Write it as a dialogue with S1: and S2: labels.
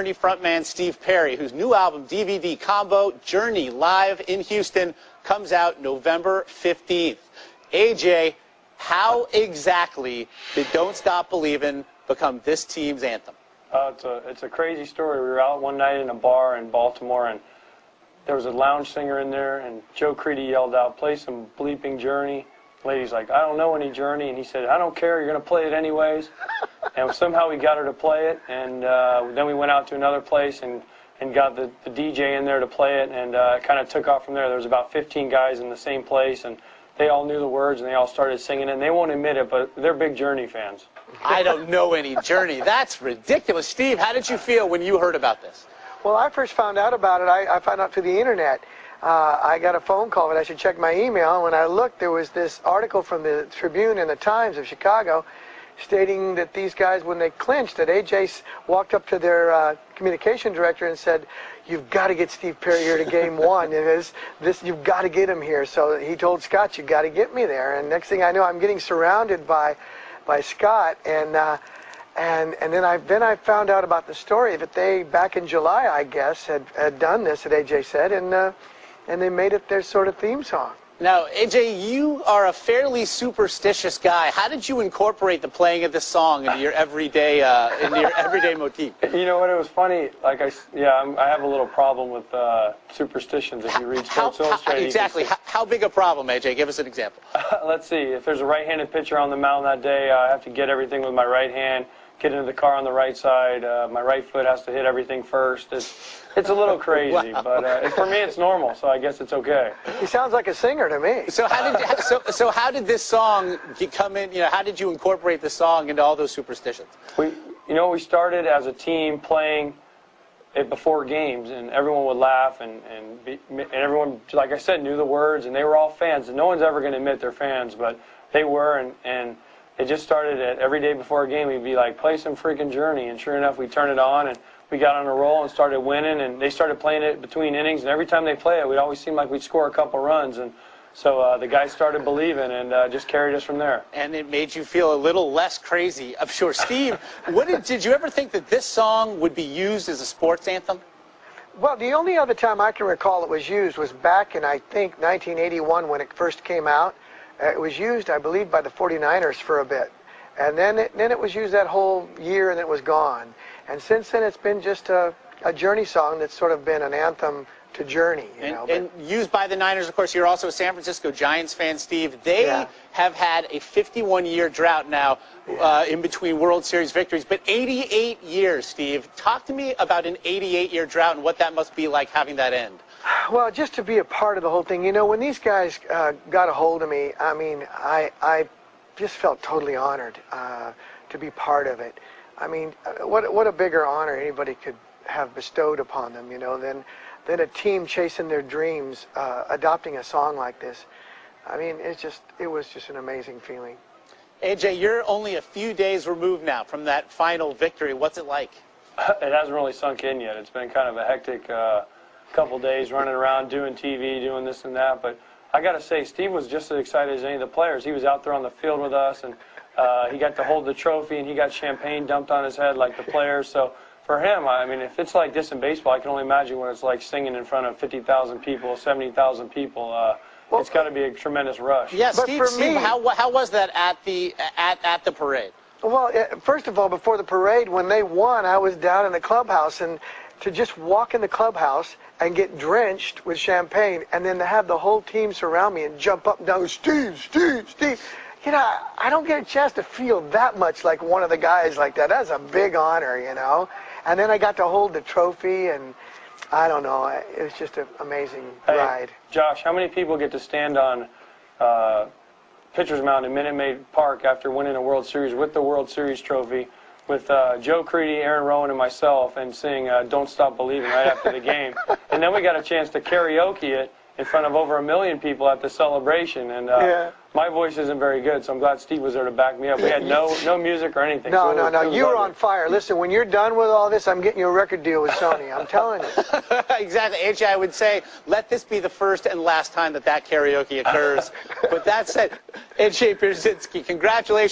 S1: Journey frontman Steve Perry, whose new album DVD combo, Journey Live in Houston, comes out November 15th. AJ, how exactly did Don't Stop Believin' become this team's anthem?
S2: It's a crazy story. We were out one night in a bar in Baltimore, and there was a lounge singer in there, and Joe Creedy yelled out, "Play some bleeping Journey." The lady's like, "I don't know any Journey," and he said, "I don't care, you're going to play it anyways." And somehow we got her to play it, and then we went out to another place and got the DJ in there to play it, and it kind of took off from there. There was about 15 guys in the same place, and they all knew the words, and they all started singing it, and they won't admit it, but they're big Journey fans.
S1: I don't know any Journey. That's ridiculous. Steve, how did you feel when you heard about this?
S3: Well, I first found out about it, I found out through the internet. I got a phone call that I should check my email, and when I looked, there was this article from the Tribune and the Times of Chicago stating that these guys, when they clinched, that AJ walked up to their communication director and said, "You've got to get Steve Perry here to game one. You've got to get him here." So he told Scott, "You got to get me there." And next thing I know, I'm getting surrounded by Scott, and then I found out about the story that they, back in July, I guess, had done this, that AJ said, and they made it their sort of theme song.
S1: Now, AJ, you are a fairly superstitious guy. How did you incorporate the playing of this song into your everyday motif?
S2: You know what? It was funny. I have a little problem with superstitions. If you read Sports Illustrated,
S1: exactly. How big a problem, AJ? Give us an example.
S2: Let's see. If there's a right-handed pitcher on the mound that day, I have to get everything with my right hand. Get into the car on the right side. My right foot has to hit everything first. It's a little crazy, wow. But for me it's normal, so I guess it's okay.
S3: He sounds like a singer to me.
S1: So how did this song come in? You know, how did you incorporate the song into all those superstitions?
S2: We started as a team playing it before games, and everyone would laugh, and everyone, like I said, knew the words, and they were all fans. And no one's ever going to admit they're fans, but they were, and it just started at every day before a game. We'd be like, "Play some freaking Journey," and sure enough, we turned it on, and we got on a roll and started winning, and they started playing it between innings, and every time they play it, we'd always seem like we'd score a couple runs, and so the guys started believing and just carried us from there.
S1: And it made you feel a little less crazy, I'm sure. Steve, did you ever think that this song would be used as a sports anthem?
S3: Well, the only other time I can recall it was used was back in, I think, 1981 when it first came out. It was used, I believe, by the 49ers for a bit. And then it was used that whole year, and it was gone. And since then, it's been just a Journey song that's sort of been an anthem to Journey. And
S1: used by the Niners, of course. You're also a San Francisco Giants fan, Steve. They have had a 51-year drought now in between World Series victories, but 88 years, Steve. Talk to me about an 88-year drought and what that must be like having that end.
S3: Well, just to be a part of the whole thing. You know, when these guys got a hold of me, I mean, I just felt totally honored to be part of it. I mean, what a bigger honor anybody could have bestowed upon them, you know, than a team chasing their dreams, adopting a song like this. I mean, it was just an amazing feeling.
S1: AJ, you're only a few days removed now from that final victory. What's it like?
S2: It hasn't really sunk in yet. It's been kind of a hectic couple days running around doing TV, doing this and that, but I got to say, Steve was just as excited as any of the players. He was out there on the field with us, and he got to hold the trophy, and he got champagne dumped on his head like the players. So for him, I mean, if it's like this in baseball, I can only imagine what it's like singing in front of 50,000 people, 70,000 people. Well, it's got to be a tremendous rush.
S1: Yeah, Steve, how was that at the parade?
S3: Well, first of all, before the parade, when they won, I was down in the clubhouse, and to just walk in the clubhouse and get drenched with champagne, and then to have the whole team surround me and jump up and down, "Steve, Steve, Steve." You know, I don't get a chance to feel that much like one of the guys like that. That's a big honor, you know. And then I got to hold the trophy, and I don't know, it was just an amazing ride.
S2: Josh, how many people get to stand on pitcher's mound in Minute Maid Park after winning a World Series with the World Series trophy, with Joe Creedy, Aaron Rowan, and myself, and sing "Don't Stop Believin'" right after the game? And then we got a chance to karaoke it in front of over 1 million people at the celebration. And my voice isn't very good, so I'm glad Steve was there to back me up. We had no music or anything.
S3: No, you were on fire. Listen, when you're done with all this, I'm getting you a record deal with Sony. I'm telling you.
S1: Exactly. AJ, I would say, let this be the first and last time that karaoke occurs. But that said, AJ Pierzynski, congratulations.